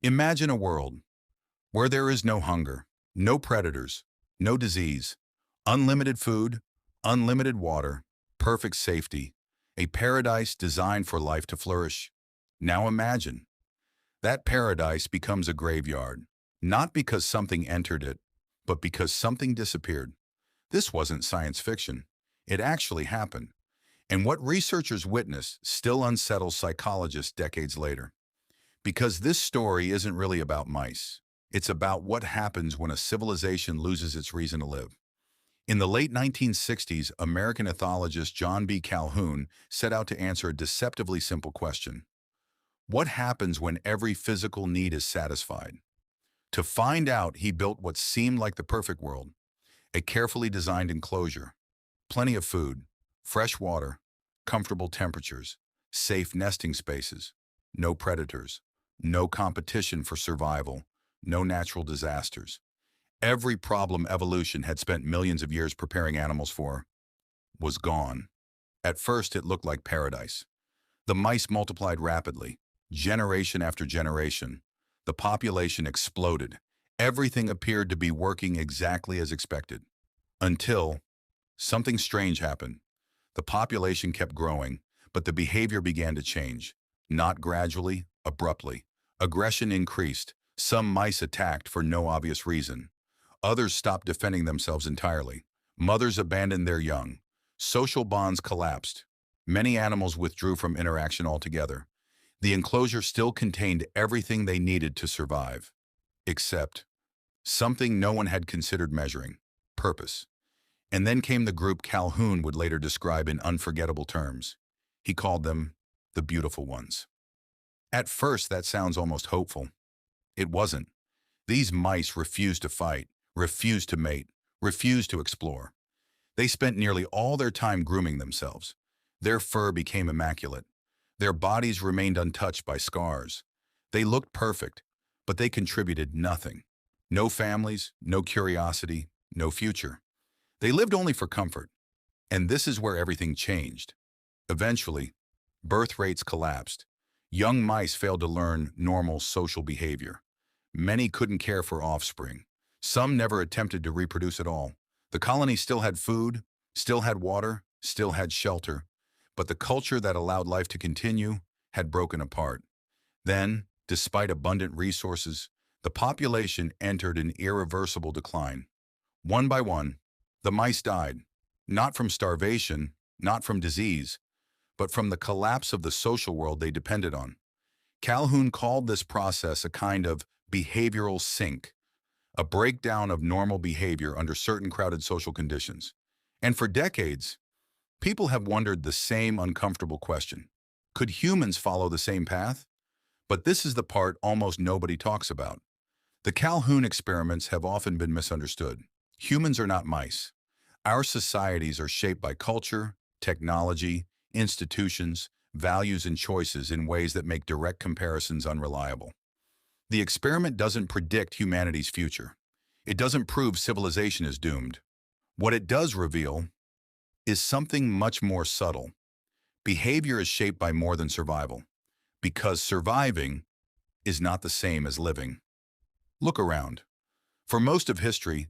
Imagine a world where there is no hunger, no predators, no disease, unlimited food, unlimited water, perfect safety, a paradise designed for life to flourish. Now imagine that paradise becomes a graveyard, not because something entered it, but because something disappeared. This wasn't science fiction. It actually happened. And what researchers witnessed still unsettles psychologists decades later. Because this story isn't really about mice. It's about what happens when a civilization loses its reason to live. In the late 1960s, American ethologist John B. Calhoun set out to answer a deceptively simple question. What happens when every physical need is satisfied? To find out, he built what seemed like the perfect world, a carefully designed enclosure, plenty of food, fresh water, comfortable temperatures, safe nesting spaces, no predators, no competition for survival, no natural disasters. Every problem evolution had spent millions of years preparing animals for was gone. At first, it looked like paradise. The mice multiplied rapidly, generation after generation. The population exploded. Everything appeared to be working exactly as expected. Until something strange happened. The population kept growing, but the behavior began to change. Not gradually, abruptly. Aggression increased. Some mice attacked for no obvious reason. Others stopped defending themselves entirely. Mothers abandoned their young. Social bonds collapsed. Many animals withdrew from interaction altogether. The enclosure still contained everything they needed to survive, except something no one had considered measuring: purpose. And then came the group Calhoun would later describe in unforgettable terms. He called them the beautiful ones. At first, that sounds almost hopeful. It wasn't. These mice refused to fight, refused to mate, refused to explore. They spent nearly all their time grooming themselves. Their fur became immaculate. Their bodies remained untouched by scars. They looked perfect, but they contributed nothing. No families, no curiosity, no future. They lived only for comfort. And this is where everything changed. Eventually, birth rates collapsed. Young mice failed to learn normal social behavior. Many couldn't care for offspring. Some never attempted to reproduce at all. The colony still had food, still had water, still had shelter, but the culture that allowed life to continue had broken apart. Then, despite abundant resources, the population entered an irreversible decline. One by one, the mice died, not from starvation, not from disease, but from the collapse of the social world they depended on. Calhoun called this process a kind of behavioral sink, a breakdown of normal behavior under certain crowded social conditions. And for decades, people have wondered the same uncomfortable question. Could humans follow the same path? But this is the part almost nobody talks about. The Calhoun experiments have often been misunderstood. Humans are not mice. Our societies are shaped by culture, technology, institutions, values, and choices in ways that make direct comparisons unreliable. The experiment doesn't predict humanity's future. It doesn't prove civilization is doomed. What it does reveal is something much more subtle. Behavior is shaped by more than survival, because surviving is not the same as living. Look around. For most of history,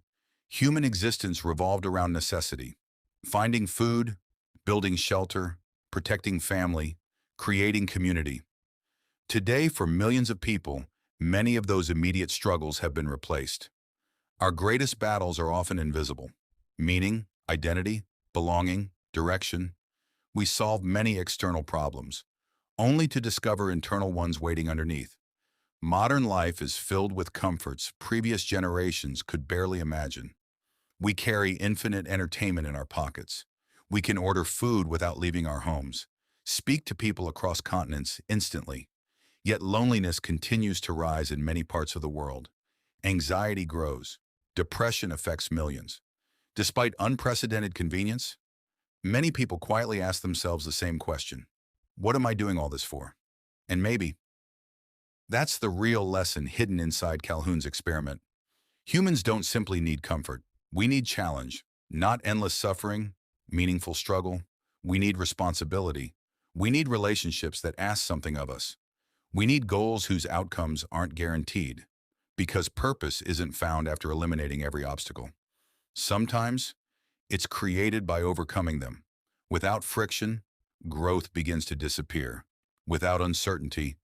human existence revolved around necessity: finding food, building shelter, protecting family, creating community. Today, for millions of people, many of those immediate struggles have been replaced. Our greatest battles are often invisible: meaning, identity, belonging, direction. We solve many external problems, only to discover internal ones waiting underneath. Modern life is filled with comforts previous generations could barely imagine. We carry infinite entertainment in our pockets. We can order food without leaving our homes, speak to people across continents instantly. Yet loneliness continues to rise in many parts of the world. Anxiety grows. Depression affects millions. Despite unprecedented convenience, many people quietly ask themselves the same question: what am I doing all this for? And maybe that's the real lesson hidden inside Calhoun's experiment. Humans don't simply need comfort. We need challenge, not endless suffering, meaningful struggle. We need responsibility. We need relationships that ask something of us. We need goals whose outcomes aren't guaranteed, because purpose isn't found after eliminating every obstacle. Sometimes, it's created by overcoming them. Without friction, growth begins to disappear. Without uncertainty,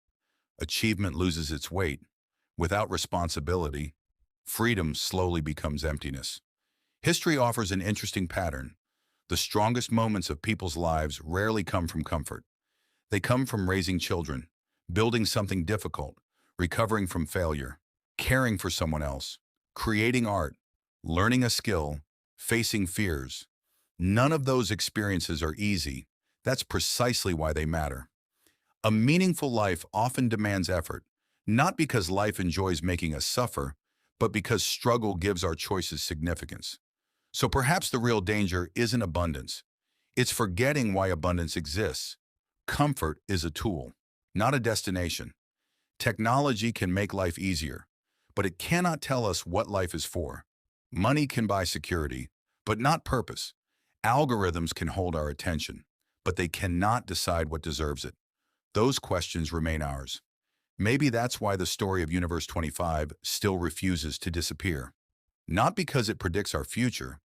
achievement loses its weight. Without responsibility, freedom slowly becomes emptiness. History offers an interesting pattern. The strongest moments of people's lives rarely come from comfort. They come from raising children, building something difficult, recovering from failure, caring for someone else, creating art, learning a skill, facing fears. None of those experiences are easy. That's precisely why they matter. A meaningful life often demands effort, not because life enjoys making us suffer, but because struggle gives our choices significance. So perhaps the real danger isn't abundance. It's forgetting why abundance exists. Comfort is a tool, not a destination. Technology can make life easier, but it cannot tell us what life is for. Money can buy security, but not purpose. Algorithms can hold our attention, but they cannot decide what deserves it. Those questions remain ours. Maybe that's why the story of Universe 25 still refuses to disappear. Not because it predicts our future,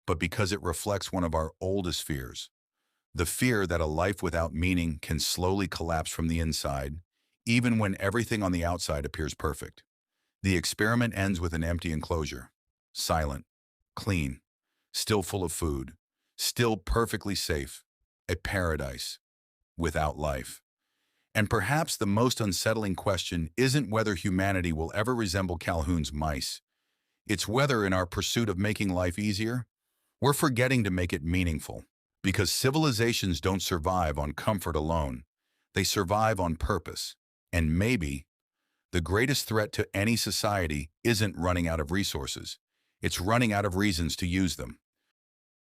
but because it reflects one of our oldest fears. The fear that a life without meaning can slowly collapse from the inside, even when everything on the outside appears perfect. The experiment ends with an empty enclosure. Silent, clean, still full of food, still perfectly safe. A paradise without life. And perhaps the most unsettling question isn't whether humanity will ever resemble Calhoun's mice. It's whether, in our pursuit of making life easier, we're forgetting to make it meaningful. Because civilizations don't survive on comfort alone. They survive on purpose. And maybe the greatest threat to any society isn't running out of resources. It's running out of reasons to use them.